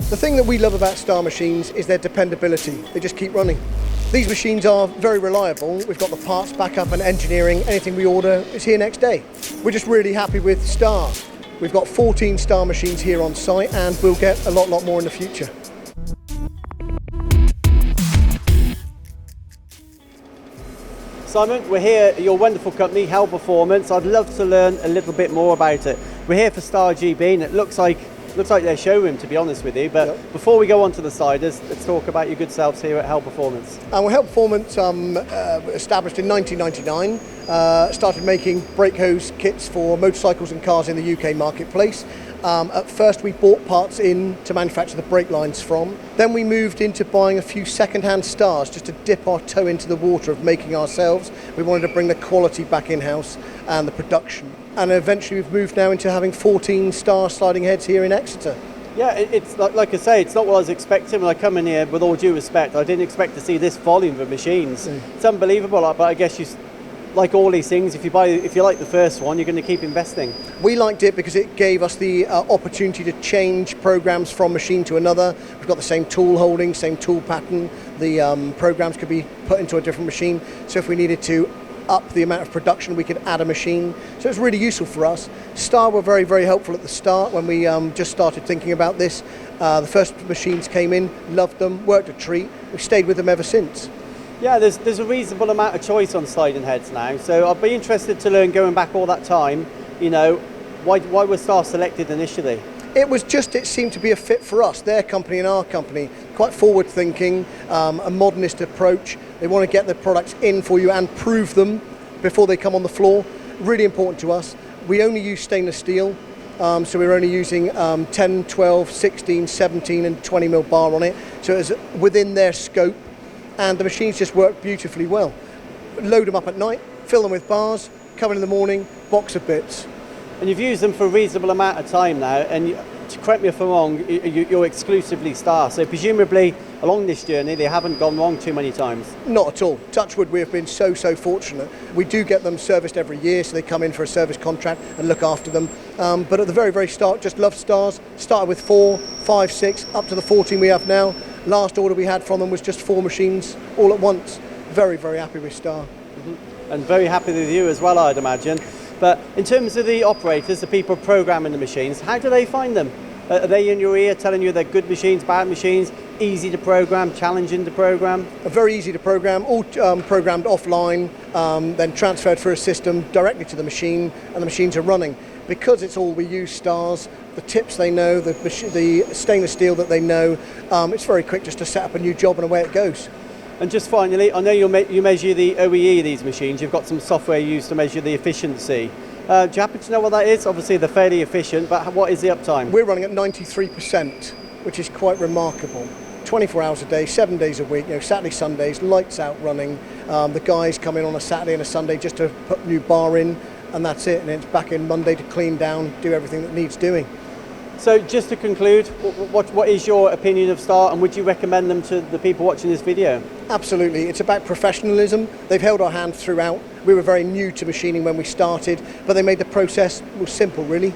The thing that we love about Star machines is their dependability. They just keep running. These machines are very reliable. We've got the parts backup and engineering. Anything we order is here next day. We're just really happy with Star. We've got 14 Star machines here on site, and we'll get a lot more in the future. Simon, we're here at your wonderful company, Hell Performance. I'd love to learn a little bit more about it. We're here for Star GB, and it looks like their showroom, to be honest with you. But Yep. Before we go on to the side, let's talk about your good selves here at Hell Performance. Well, Hell Performance established in 1999, started making brake hose kits for motorcycles and cars in the UK marketplace. At first we bought parts in to manufacture the brake lines from. Then we moved into buying a few second-hand Stars just to dip our toe into the water of making ourselves. We wanted to bring the quality back in-house and the production. And eventually we've moved now into having 14 Star sliding heads here in Exeter. Yeah, it's like I say, it's not what I was expecting when I come in here. With all due respect, I didn't expect to see this volume of machines. It's unbelievable. But I guess like all these things, if you like the first one, you're going to keep investing. We liked it because it gave us the opportunity to change programs from machine to another. We've got the same tool holding, same tool pattern. The programs could be put into a different machine. So if we needed to up the amount of production, we could add a machine. So it's really useful for us. Star were very, very helpful at the start when we just started thinking about this. The first machines came in, loved them, worked a treat. We've stayed with them ever since. Yeah, there's a reasonable amount of choice on sliding heads now. So I'd be interested to learn, going back all that time, why were Star selected initially? It seemed to be a fit for us, their company and our company. Quite forward thinking, a modernist approach. They want to get the products in for you and prove them before they come on the floor. Really important to us. We only use stainless steel, so we're only using 10, 12, 16, 17 and 20 mil bar on it. So it's within their scope, and the machines just work beautifully well. Load them up at night, fill them with bars, come in the morning, box of bits. And you've used them for a reasonable amount of time now, and correct me if I'm wrong, you're exclusively Star, so presumably along this journey they haven't gone wrong too many times. Not at all. Touch wood, we have been so fortunate. We do get them serviced every year, so they come in for a service contract and look after them. But at the very start, just loved Stars. Started with 4, 5, 6, up to the 14 we have now. Last order we had from them was just 4 machines all at once. Very happy with Star. Mm-hmm. And very happy with you as well, I'd imagine. But in terms of the operators, the people programming the machines, how do they find them? Are they in your ear telling you they're good machines, bad machines, easy to program, challenging to program? Very easy to program, all programmed offline, then transferred through a system directly to the machine, and the machines are running. Because it's all we use Stars, the tips they know, the stainless steel that they know, it's very quick just to set up a new job and away it goes. And just finally, I know you measure the OEE of these machines. You've got some software used to measure the efficiency. Do you happen to know what that is? Obviously, they're fairly efficient, but what is the uptime? We're running at 93%, which is quite remarkable. 24 hours a day, 7 days a week, Saturday, Sundays, lights out running. The guys come in on a Saturday and a Sunday just to put new bar in, and that's it. And it's back in Monday to clean down, do everything that needs doing. So just to conclude, what is your opinion of Star, and would you recommend them to the people watching this video? Absolutely, it's about professionalism. They've held our hand throughout. We were very new to machining when we started, but they made the process simple, really.